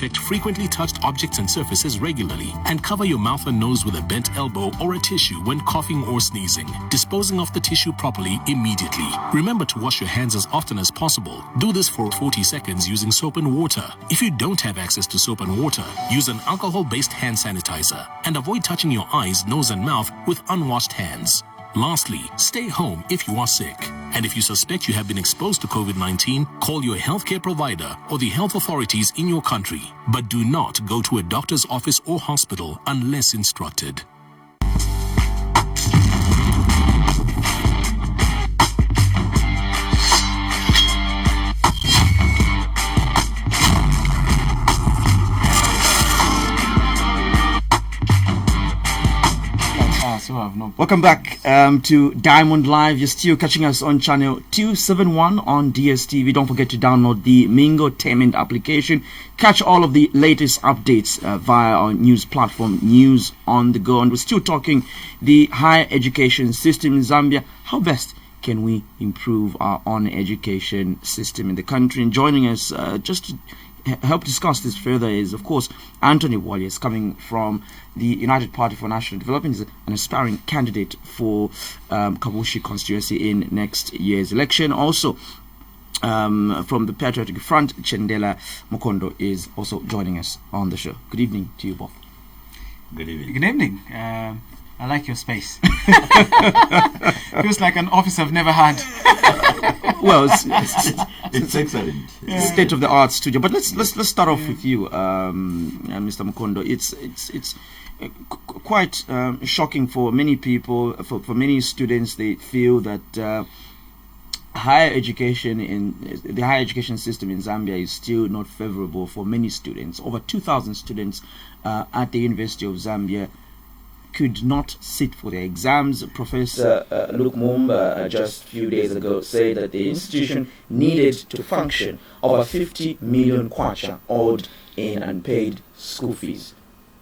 disinfect frequently touched objects and surfaces regularly, and cover your mouth and nose with a bent elbow or a tissue when coughing or sneezing, disposing of the tissue properly immediately. Remember to wash your hands as often as possible. Do this for 40 seconds using soap and water. If you don't have access to soap and water, use an alcohol-based hand sanitizer, and avoid touching your eyes, nose and mouth with unwashed hands. Lastly, stay home if you are sick. And if you suspect you have been exposed to COVID-19, call your healthcare provider or the health authorities in your country. But do not go to a doctor's office or hospital unless instructed. Welcome back to Diamond Live. You're still catching us on channel 271 on DSTV. Don't forget to download the Mingo Tainment application. Catch all of the latest updates via our news platform, News on the Go. And we're still talking the higher education system in Zambia. How best can we improve our own education system in the country? And joining us just to help discuss this further is, of course, Anthony Wallis, coming from the United Party for National Development. He's an aspiring candidate for Kabushi constituency in next year's election. Also, from the Patriotic Front, Chendela Mukondo is also joining us on the show. Good evening to you both. Good evening. Good evening. I like your space. Feels like an office I've never had. Well, it's excellent. State of the art studio. But let's start off with you, Mr. Mukondo. It's quite shocking for many people, for many students. They feel that higher education in the higher education system in Zambia is still not favorable for many students. Over 2,000 students at the University of Zambia could not sit for their exams. Professor Luke Mumba just a few days ago said that the institution needed to function over 50 million kwacha owed in unpaid school fees.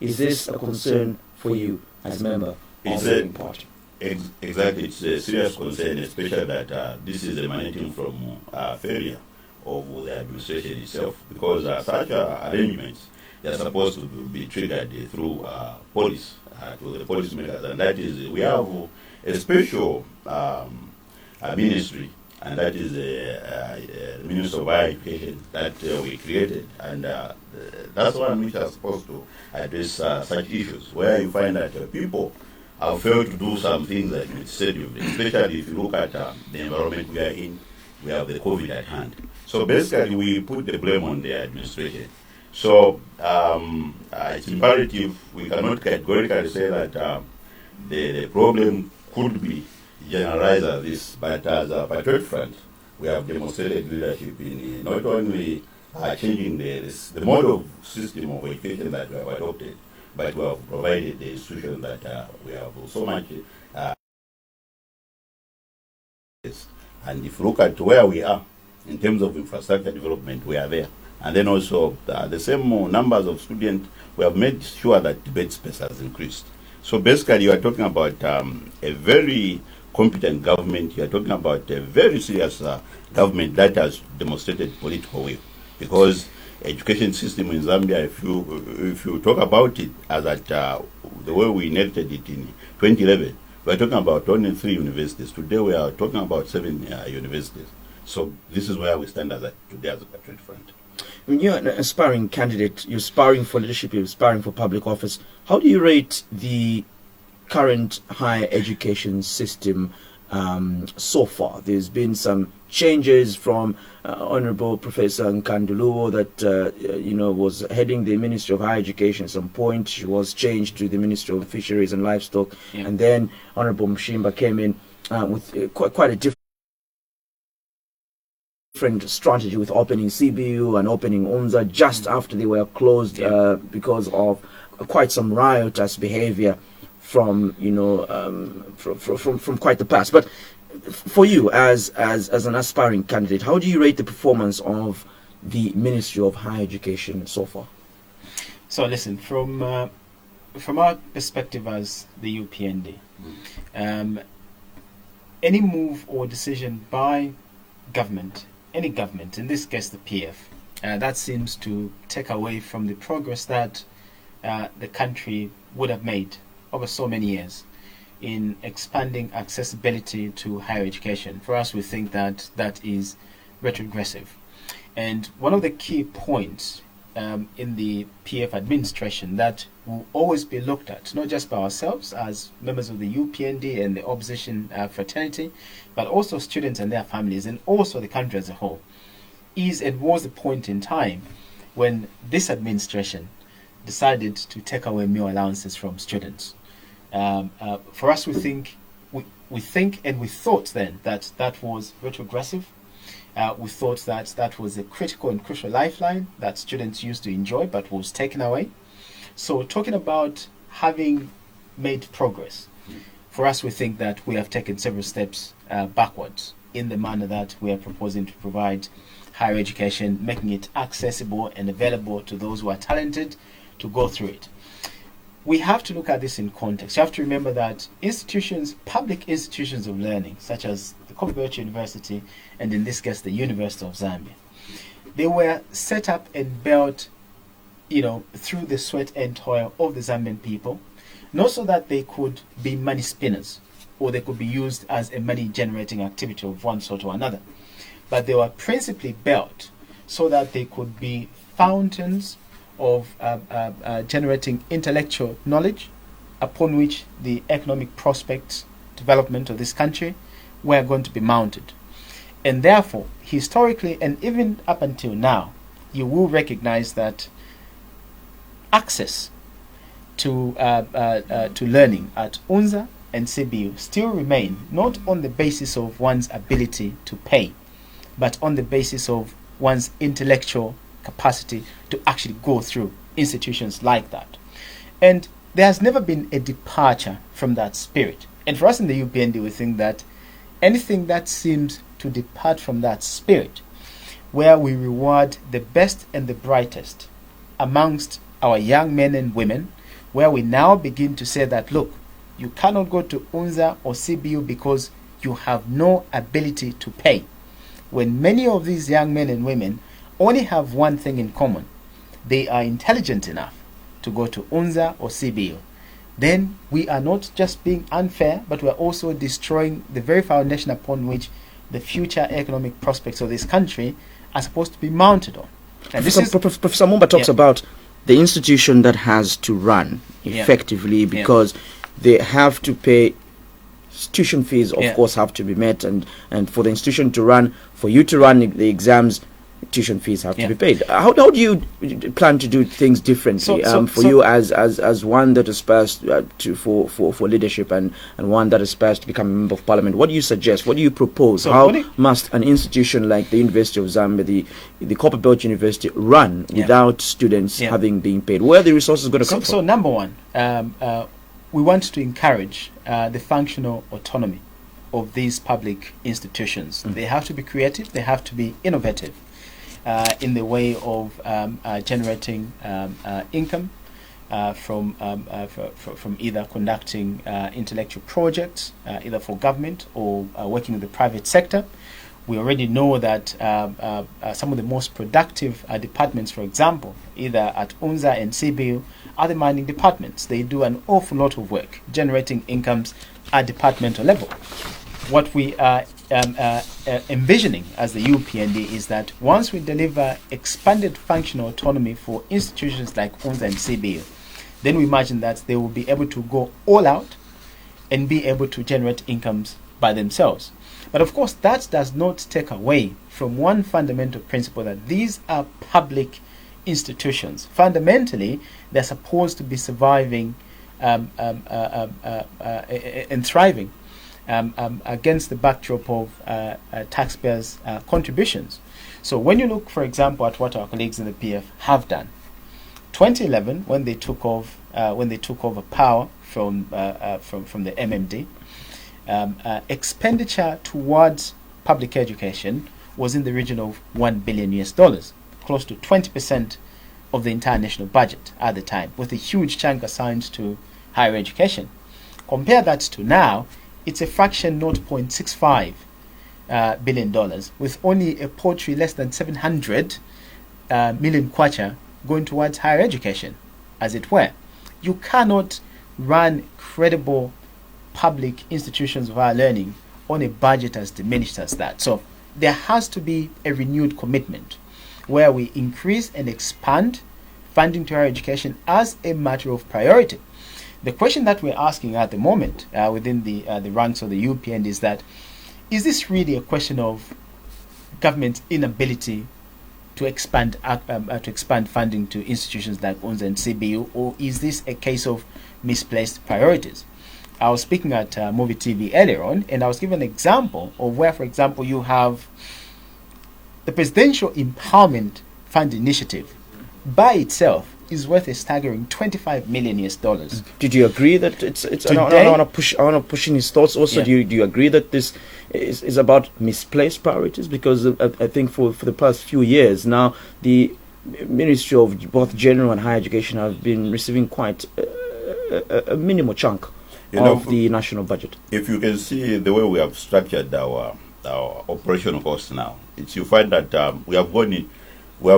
Is this a concern for you as a member of the party? Exactly, it's a serious concern, especially that this is emanating from failure of the administration itself, because such arrangements, they are supposed to be triggered through police. To the policymakers, and that is we have a special ministry, and that is the Ministry of Higher Education that we created, and that's one which is supposed to address such issues where you find that people have failed to do some things administratively, especially if you look at the environment we are in. We have the COVID at hand, so basically we put the blame on the administration. So it's imperative, we cannot categorically say that the problem could be generalized as this, but as a Patriotic Front, we have demonstrated leadership in not only changing the mode of system of education that we have adopted, but we have provided the institution that we have so much. And if you look at where we are in terms of infrastructure development, we are there. And then also the same numbers of students, we have made sure that debate space has increased. So basically you are talking about a very competent government. You are talking about a very serious government that has demonstrated political will. Because education system in Zambia, if you talk about it as at the way we inherited it in 2011, we are talking about only 3 universities. Today we are talking about 7 universities. So this is where we stand today as a Patriotic Front. When you're an aspiring candidate, you're aspiring for leadership, you're aspiring for public office, how do you rate the current higher education system so far? There's been some changes from Honorable Professor Nkanduluo that was heading the Ministry of Higher Education at some point. She was changed to the Ministry of Fisheries and Livestock, and then Honorable Mshimba came in with quite a different strategy with opening CBU and opening UNZA just after they were closed because of quite some riotous behavior from quite the past. But for you as an aspiring candidate, how do you rate the performance of the Ministry of Higher Education so far? So listen, from our perspective as the UPND, any move or decision by government, any government, in this case the PF, that seems to take away from the progress that the country would have made over so many years in expanding accessibility to higher education. For us, we think that that is retrogressive. And one of the key points in the PF administration that will always be looked at, not just by ourselves as members of the UPND and the opposition fraternity, but also students and their families, and also the country as a whole, is and was the point in time when this administration decided to take away meal allowances from students. For us, we think and we thought then that that was retrogressive. We thought that that was a critical and crucial lifeline that students used to enjoy, but was taken away. So talking about having made progress, for us, we think that we have taken several steps backwards in the manner that we are proposing to provide higher education, making it accessible and available to those who are talented to go through it. We have to look at this in context. You have to remember that institutions, public institutions of learning, such as the Bursary University, and in this case, the University of Zambia, they were set up and built, through the sweat and toil of the Zambian people, not so that they could be money spinners, or they could be used as a money-generating activity of one sort or another, but they were principally built so that they could be fountains of generating intellectual knowledge upon which the economic prospects development of this country were going to be mounted. And therefore, historically and even up until now, you will recognize that access to learning at UNZA and CBU still remain not on the basis of one's ability to pay, but on the basis of one's intellectual capacity to actually go through institutions like that. And there has never been a departure from that spirit. And for us in the UPND, we think that anything that seems to depart from that spirit, where we reward the best and the brightest amongst our young men and women, where we now begin to say that, look, you cannot go to UNZA or CBU because you have no ability to pay. When many of these young men and women only have one thing in common, they are intelligent enough to go to UNZA or CBU, then we are not just being unfair, but we are also destroying the very foundation upon which the future economic prospects of this country are supposed to be mounted on. And Professor Mumba talks about the institution that has to run effectively because they have to pay tuition fees, of course, have to be met, and for the institution to run, for you to run the exams, tuition fees have to be paid. How do you plan to do things differently for you as one that aspires for leadership and one that aspires to become a member of parliament? What do you suggest? What do you propose? How must an institution like the University of Zambia, the Copper Belt University, run without students having been paid? Where are the resources going to come from? So number one, we want to encourage the functional autonomy of these public institutions. They have to be creative, they have to be innovative in the way of generating income from either conducting intellectual projects, either for government or working with the private sector. We already know that some of the most productive departments, for example, either at UNZA and CBU, are the mining departments. They do an awful lot of work generating incomes at departmental level. What we are envisioning as the UPND is that once we deliver expanded functional autonomy for institutions like UNZA and CBU, then we imagine that they will be able to go all out and be able to generate incomes by themselves. But of course, that does not take away from one fundamental principle, that these are public institutions. Fundamentally, they're supposed to be surviving and thriving against the backdrop of taxpayers' contributions. So when you look, for example, at what our colleagues in the PF have done, 2011, when they took over power from the MMD, expenditure towards public education was in the region of $1 billion, close to 20% of the entire national budget at the time, with a huge chunk assigned to higher education. Compare that to now, it's a fraction, $0.65 billion, with only a paltry less than 700 million kwacha going towards higher education, as it were. You cannot run credible public institutions of higher learning on a budget as diminished as that. So there has to be a renewed commitment where we increase and expand funding to higher education as a matter of priority. The question that we're asking at the moment within the ranks of the UPN is that, is this really a question of government's inability to expand funding to institutions like UNZA and CBU, or is this a case of misplaced priorities? I was speaking at Movie TV earlier on, and I was given an example of where, for example, you have the Presidential Empowerment Fund Initiative by itself is worth a staggering $25 million US. Did you agree that it's I want to push in his thoughts also? Yeah. Do you agree that this is about misplaced priorities? Because I think for the past few years now, the Ministry of both General and Higher Education have been receiving quite a minimal chunk of the national budget. If you can see the way we have structured our operational costs now, you find that we have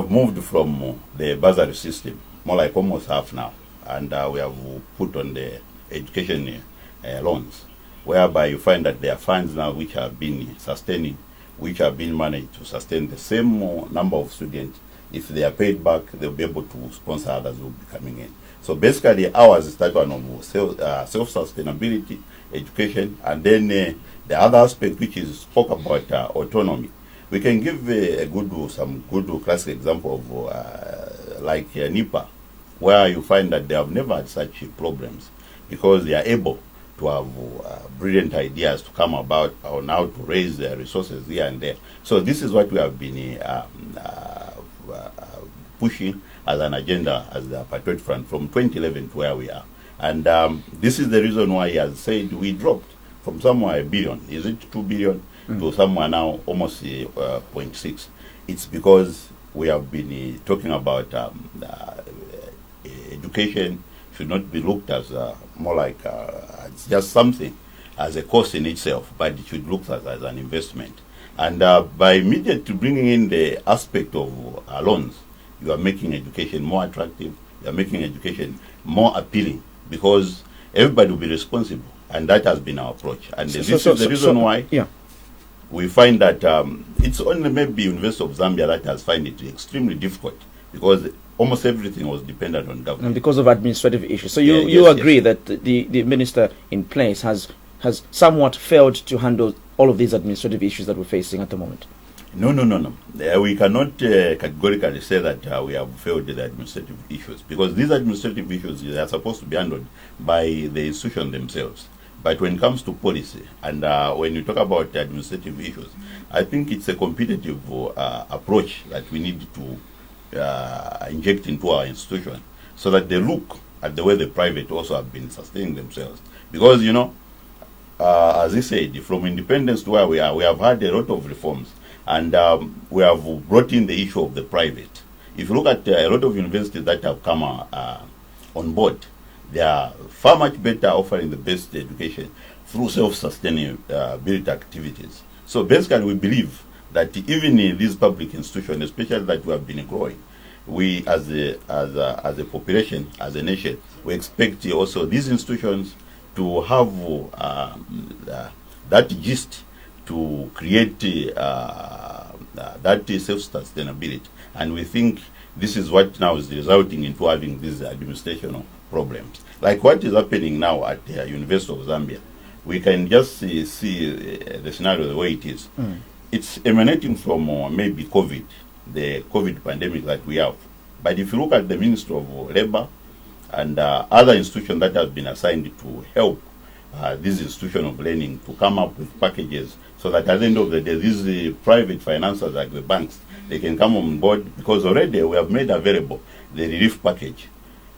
moved from the bursary system, more like almost half now, and we have put on the education loans, whereby you find that there are funds now which have been sustaining, which have been managed to sustain the same number of students. If they are paid back, they'll be able to sponsor others who will be coming in. So basically, ours is that one of self-sustainability, education, and then the other aspect which is spoke about autonomy. We can give some good classic example of like NIPA, where you find that they have never had such problems because they are able to have brilliant ideas to come about on how to raise their resources here and there. So this is what we have been pushing as an agenda as the Patriotic Front from 2011 to where we are. And this is the reason why he has said we dropped from somewhere $1 billion, is it 2 billion, to somewhere now almost 0.6. It's because we have been talking about education should not be looked as more like it's just something as a cost in itself, but it should look as an investment. And by immediately bringing in the aspect of loans, you are making education more attractive, you are making education more appealing, because everybody will be responsible, and that has been our approach. And this is the reason why we find that it's only maybe University of Zambia that has found it extremely difficult, because almost everything was dependent on government. And because of administrative issues. So you agree that the minister in place has somewhat failed to handle all of these administrative issues that we're facing at the moment? No. We cannot categorically say that we have failed the administrative issues, because these administrative issues are supposed to be handled by the institution themselves. But when it comes to policy, and when you talk about the administrative issues, I think it's a competitive approach that we need to inject into our institution, so that they look at the way the private also have been sustaining themselves. Because, as I said, from independence to where we are, we have had a lot of reforms, and we have brought in the issue of the private. If you look at a lot of universities that have come on board, they are far much better offering the best education through self-sustainability activities. So basically, we believe that even in these public institutions, especially that we have been growing, we as a population, as a nation, we expect also these institutions to have that gist to create that self-sustainability. And we think this is what now is resulting into having these administrational problems. Like what is happening now at the University of Zambia, we can just see the scenario the way it is. It's emanating from maybe COVID, the COVID pandemic that we have. But if you look at the Ministry of Labor and other institutions that have been assigned to help this institution of learning to come up with packages, so that at the end of the day, these private financiers like the banks, they can come on board, because already we have made available the relief package,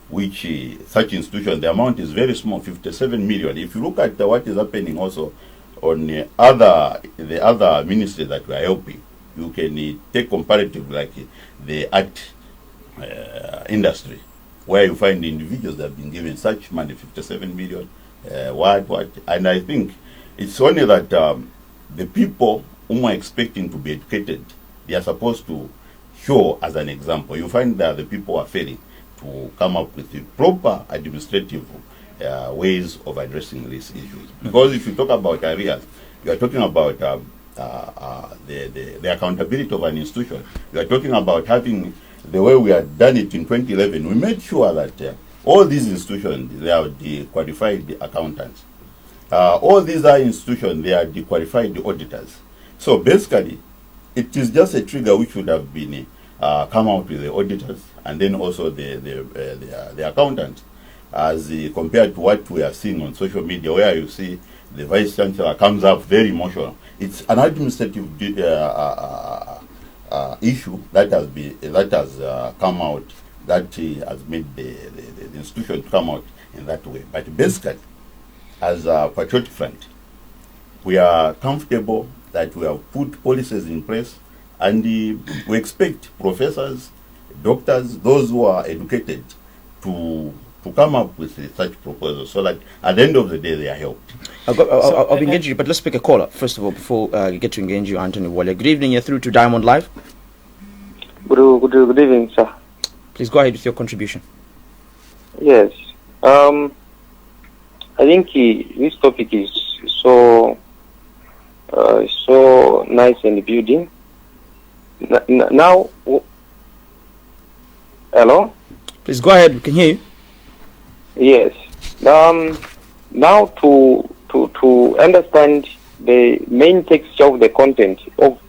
which such institutions, the amount is very small, 57 million. If you look at what is happening also on the other ministries that we are helping, you can take comparative like the art industry, where you find individuals that have been given such money, 57 million, and I think it's only that the people whom are expecting to be educated, they are supposed to show as an example. You find that the people are failing to come up with the proper administrative ways of addressing these issues. Because if you talk about areas, you are talking about the accountability of an institution. You are talking about having the way we had done it in 2011. We made sure that all these institutions, they are the qualified accountants. All these are institutions, they are the qualified auditors. So basically, it is just a trigger which would have been come out with the auditors and then also the accountants, as compared to what we are seeing on social media, where you see the vice chancellor comes up very emotional. It's an administrative issue that has come out, that has made the institution come out in that way. But basically, as a Patriotic Front, we are comfortable that we have put policies in place, and we expect professors, doctors, those who are educated to come up with such proposals, so that at the end of the day they are helped. I'll engage you, but let's pick a caller first of all before you get to engage you, Anthony Wale. Good evening, you're through to Diamond Live. Good evening, sir. Please go ahead with your contribution. Yes. I think this topic is so nice and building. Now, hello? Please go ahead, we can hear you. Yes. Now to understand the main texture of the content of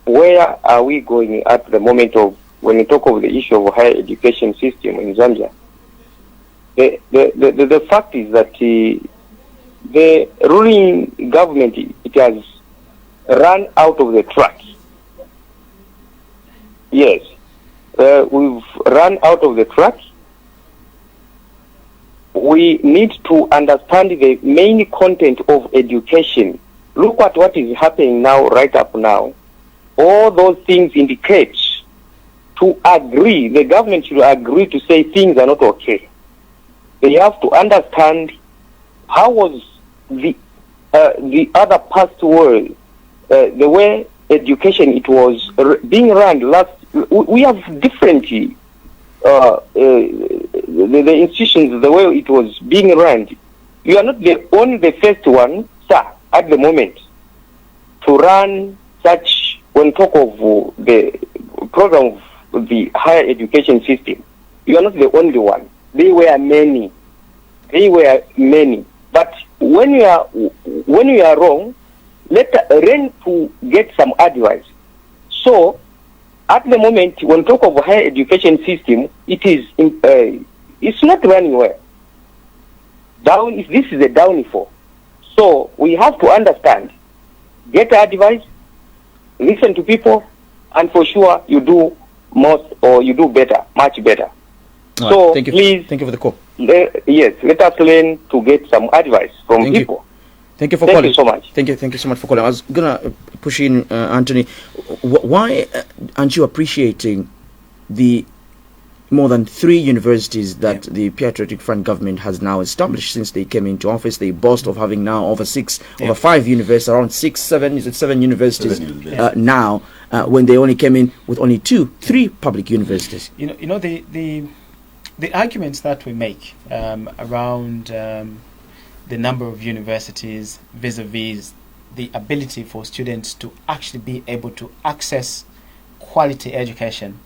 where are we going at the moment of when you talk of the issue of higher education system in Zambia. The fact is that the ruling government, it has run out of the track. Yes, we've run out of the track. We need to understand the main content of education. Look at what is happening now, right up now. All those things indicate to agree, the government should agree to say things are not okay. They have to understand how was the other past world, the way education it was being run last. We have different the institutions, the way it was being run. You are not the first one, sir, at the moment to run such, when talk of the program of the higher education system. You are not the only one. They were many. But when you are wrong, learn to get some advice. So, at the moment, when talk of higher education system, it's not running well. This is a downfall. So we have to understand, get advice, listen to people, and for sure you do most, or you do better, much better. All so right. Thank you. Please, thank you for the call. Yes, let us learn to get some advice from people. Thank you for calling. Thank you so much. Thank you so much for calling. I was gonna push in, Anthony. Why aren't you appreciating the more than 3 universities that the Patriotic Front government has now established since they came into office? They boast of having now over 5 universities, around 7 universities now, when they only came in with only 3 public universities. You know the arguments that we make around the number of universities vis-a-vis the ability for students to actually be able to access quality education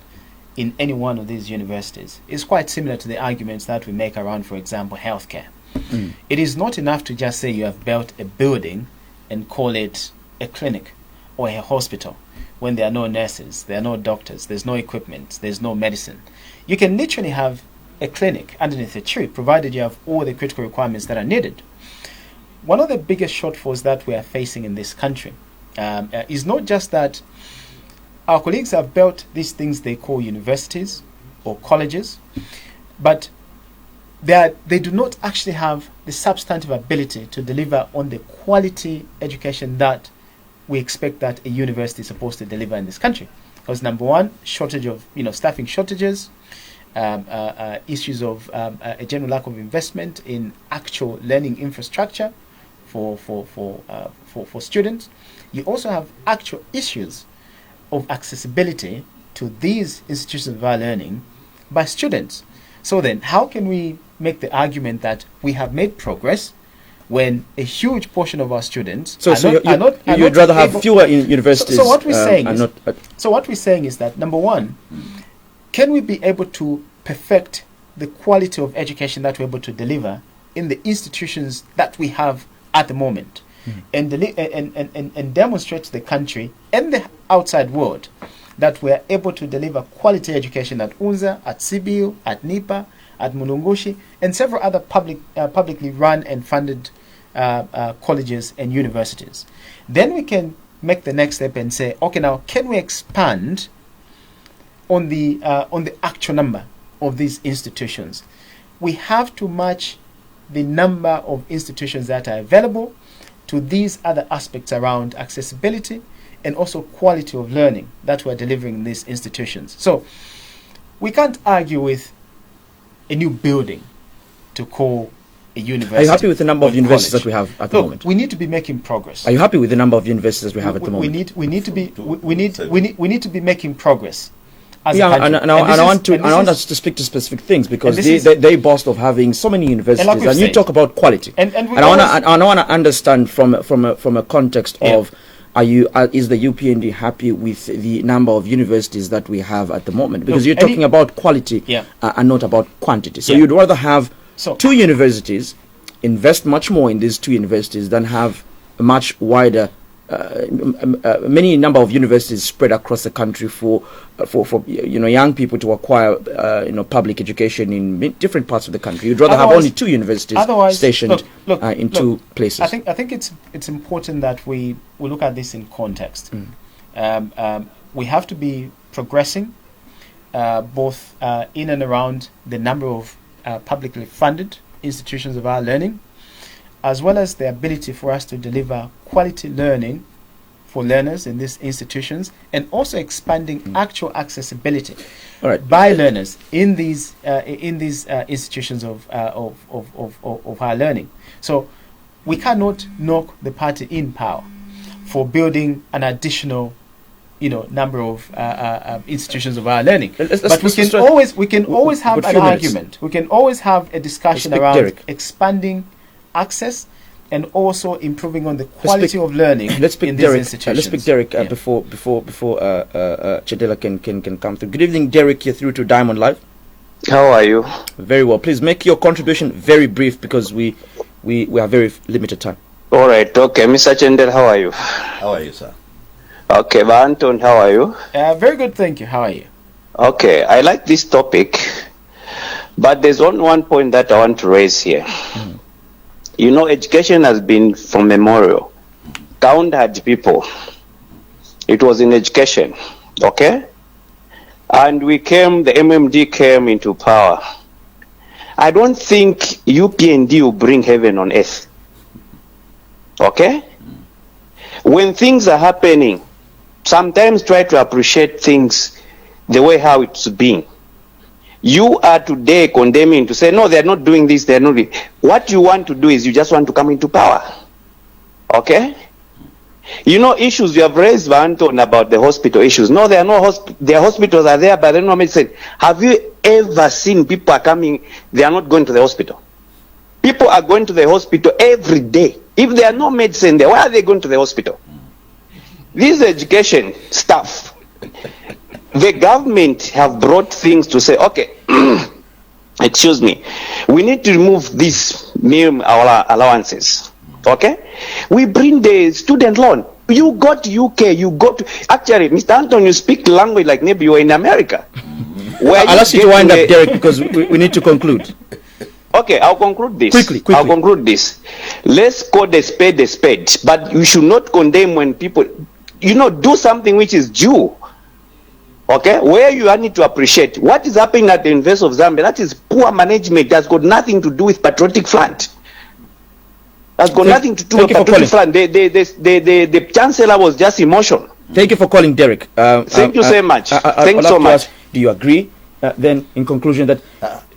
in any one of these universities is quite similar to the arguments that we make around, for example, healthcare. It is not enough to just say you have built a building and call it a clinic or a hospital when there are no nurses, there are no doctors, there's no equipment, there's no medicine. You can literally have a clinic underneath a tree, provided you have all the critical requirements that are needed. One of the biggest shortfalls that we are facing in this country is not just that our colleagues have built these things they call universities or colleges, but they do not actually have the substantive ability to deliver on the quality education that we expect that a university is supposed to deliver in this country. Because number one, shortage of staffing shortages, issues of a general lack of investment in actual learning infrastructure for students. You also have actual issues of accessibility to these institutions of higher learning by students. So then, how can we make the argument that we have made progress when a huge portion of our students you'd rather have fewer universities? So what we're saying is that, number one, can we be able to perfect the quality of education that we're able to deliver in the institutions that we have at the moment, and demonstrate to the country and the outside world that we're able to deliver quality education at UNZA, at CBU, at NIPA, at Mulungushi, and several other publicly run and funded colleges and universities. Then we can make the next step and say, okay, now can we expand on the actual number of these institutions? We have to match the number of institutions that are available to these other aspects around accessibility and also quality of learning that we're delivering in these institutions. So we can't argue with a new building to call a university. Are you happy with the number of universities that we have at the moment? We need to be making progress. Are you happy with the number of universities we have at the moment? We need to be making progress. And I want us to speak to specific things, because they boast of having so many universities, and you talk about quality. And I want to understand from a context of, is the UPND happy with the number of universities that we have at the moment? Because you're talking about quality and not about quantity. So you'd rather have two universities, invest much more in these two universities than have a much wider many number of universities spread across the country for young people to acquire public education in different parts of the country. You'd rather have only two universities stationed in two places. I think it's important that we look at this in context. We have to be progressing both in and around the number of publicly funded institutions of higher learning, as well as the ability for us to deliver quality learning for learners in these institutions, and also expanding actual accessibility by learners in these institutions of higher learning. So we cannot knock the party in power for building an additional number of institutions of higher learning. But we can always have an argument. We can always have a discussion around expanding access and also improving on the quality of learning in these institutions. Let's speak Derek before Chendela can come through. Good evening, Derek. You're through to Diamond Live. How are you? Very well. Please make your contribution very brief, because we have very limited time. All right. Okay, Mr. Chendela, how are you? How are you, sir? Okay, Anton, how are you? Very good, thank you. How are you? Okay, I like this topic, but there's one point that I want to raise here. Education has been from memorial. Town had people. It was in education, okay? And the MMD came into power. I don't think UPND will bring heaven on earth, okay? When things are happening, sometimes try to appreciate things the way how it's been. You are today condemning to say, no, they're not doing this, they're not doing. What you want to do is you just want to come into power. Okay? Issues you have raised, Anton, about the hospital issues. No, there are no their hospitals are there, but there are no medicine. Have you ever seen people are coming, they are not going to the hospital? People are going to the hospital every day. If there are no medicine there, why are they going to the hospital? This education stuff, the government have brought things to say, okay, excuse me, we need to remove these minimum allowances, okay? We bring the student loan. You go to UK, actually, Mr. Anton, you speak language like maybe you're in America. I'll ask you to wind up, Derek, because we need to conclude. Okay, I'll conclude this. Quickly. I'll conclude this. Let's call the spade, but you should not condemn when people, do something which is due. Okay, where you need to appreciate what is happening at the University of Zambia. That is poor management. That's got nothing to do with Patriotic Front. That's got nothing to do with Patriotic Front. The Chancellor was just emotional. Thank you for calling, Derek. Thank you so much. Thanks so much. Do you agree? Then, in conclusion, that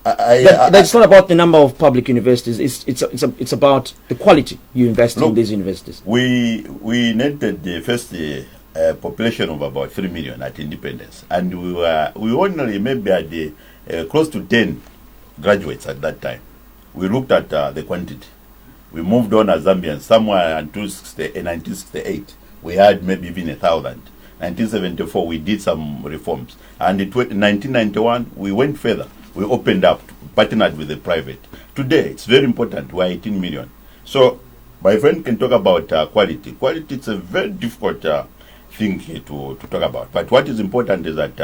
it's not about the number of public universities. It's about the quality you invest in these universities. We needed the first a population of about 3 million at independence, and we only maybe had close to 10 graduates at that time. We looked at the quantity. We moved on as Zambians somewhere until 1968. We had maybe even 1,000. 1974, we did some reforms. And in 1991, we went further. We opened up, partnered with the private. Today, it's very important. We're 18 million. So, my friend can talk about quality. Quality is a very difficult thing here to talk about. But what is important is that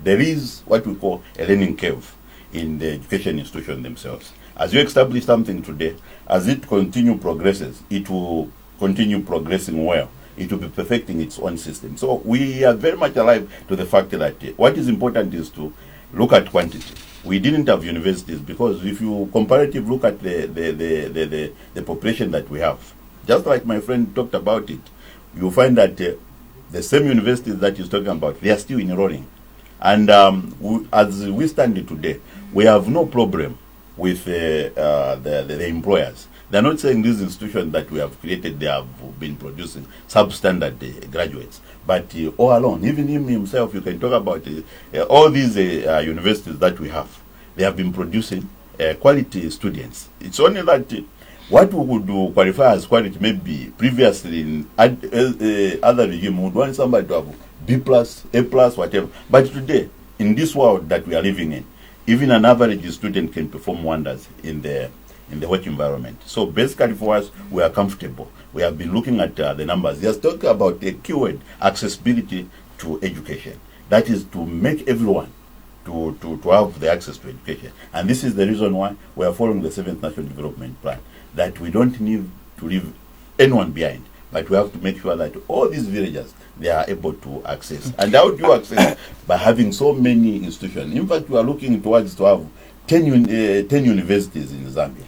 there is what we call a learning curve in the education institution themselves. As you establish something today, as it progresses, it will continue progressing well. It will be perfecting its own system. So we are very much alive to the fact that what is important is to look at quantity. We didn't have universities because if you comparatively look at the population that we have, just like my friend talked about it, you find that the same universities that he's talking about, they are still enrolling. And as we stand today, we have no problem with the employers. They're not saying these institutions that we have created, they have been producing substandard graduates. But all along, even him himself, you can talk about all these universities that we have. They have been producing quality students. It's only that what we would qualify as quality maybe previously in other regime would want somebody to have B+, A+, whatever. But today, in this world that we are living in, even an average student can perform wonders in the work environment. So basically for us, we are comfortable. We have been looking at the numbers. Just talking about the keyword, accessibility to education. That is to make everyone to have the access to education. And this is the reason why we are following the 7th National Development Plan, that we don't need to leave anyone behind, but we have to make sure that all these villagers, they are able to access. And how do you access? By having so many institutions. In fact, we are looking towards to have 10 universities in Zambia.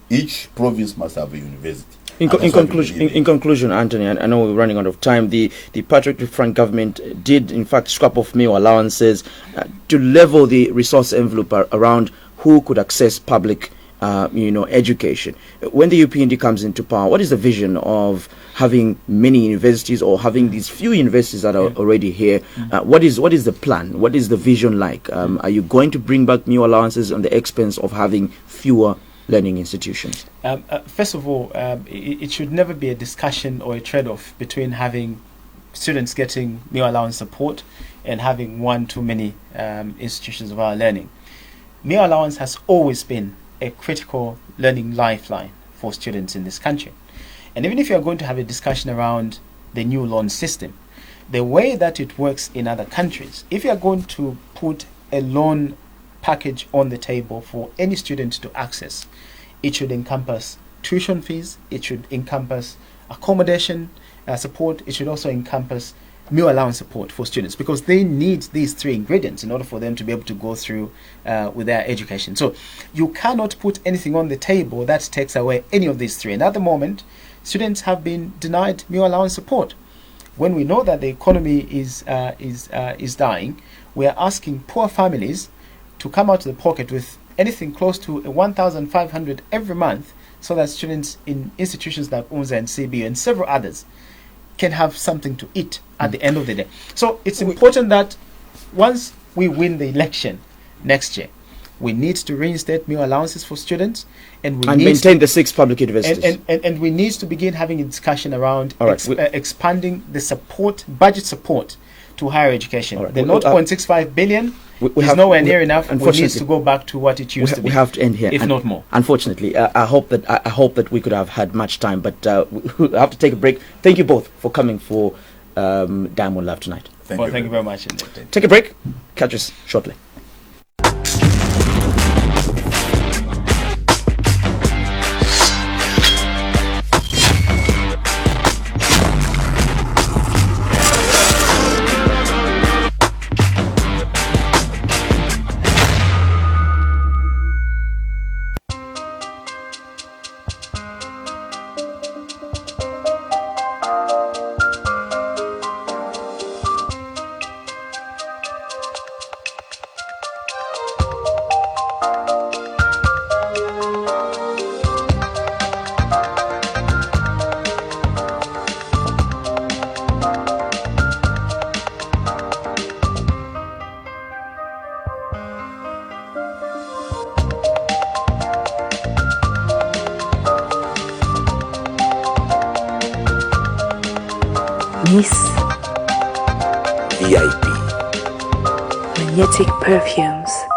Each province must have a university. In conclusion, Anthony, I know we're running out of time. The Patriotic Front Government did, in fact, scrap off meal allowances to level the resource envelope around who could access public education. When the UPND comes into power, what is the vision of having many universities or having these few universities that are already here? What is the plan? What is the vision like? Are you going to bring back meal allowances on the expense of having fewer learning institutions? First of all, it should never be a discussion or a trade-off between having students getting meal allowance support and having one too many institutions of higher learning. Meal allowance has always been a critical learning lifeline for students in this country. And even if you're going to have a discussion around the new loan system, the way that it works in other countries, if you're going to put a loan package on the table for any student to access, it should encompass tuition fees, it should encompass accommodation support, it should also encompass meal allowance support for students, because they need these three ingredients in order for them to be able to go through with their education. So you cannot put anything on the table that takes away any of these three. And at the moment, students have been denied meal allowance support. When we know that the economy is dying, we are asking poor families to come out of the pocket with anything close to 1,500 every month, so that students in institutions like UNZA and CBU and several others can have something to eat at the end of the day. So it's important that once we win the election next year, we need to reinstate meal allowances for students, and maintain the 6 public universities. And we need to begin having a discussion around expanding the support, budget support to higher education. The 0.65 billion is nowhere near enough. It needs to go back to what it used to be. We have to end here, if not more. Unfortunately, I hope that we could have had much time, but we have to take a break. Thank you both for coming for Diamond Live tonight. Thank you very much. Take a break. Catch us shortly. Nice. VIP. Magnetic perfumes.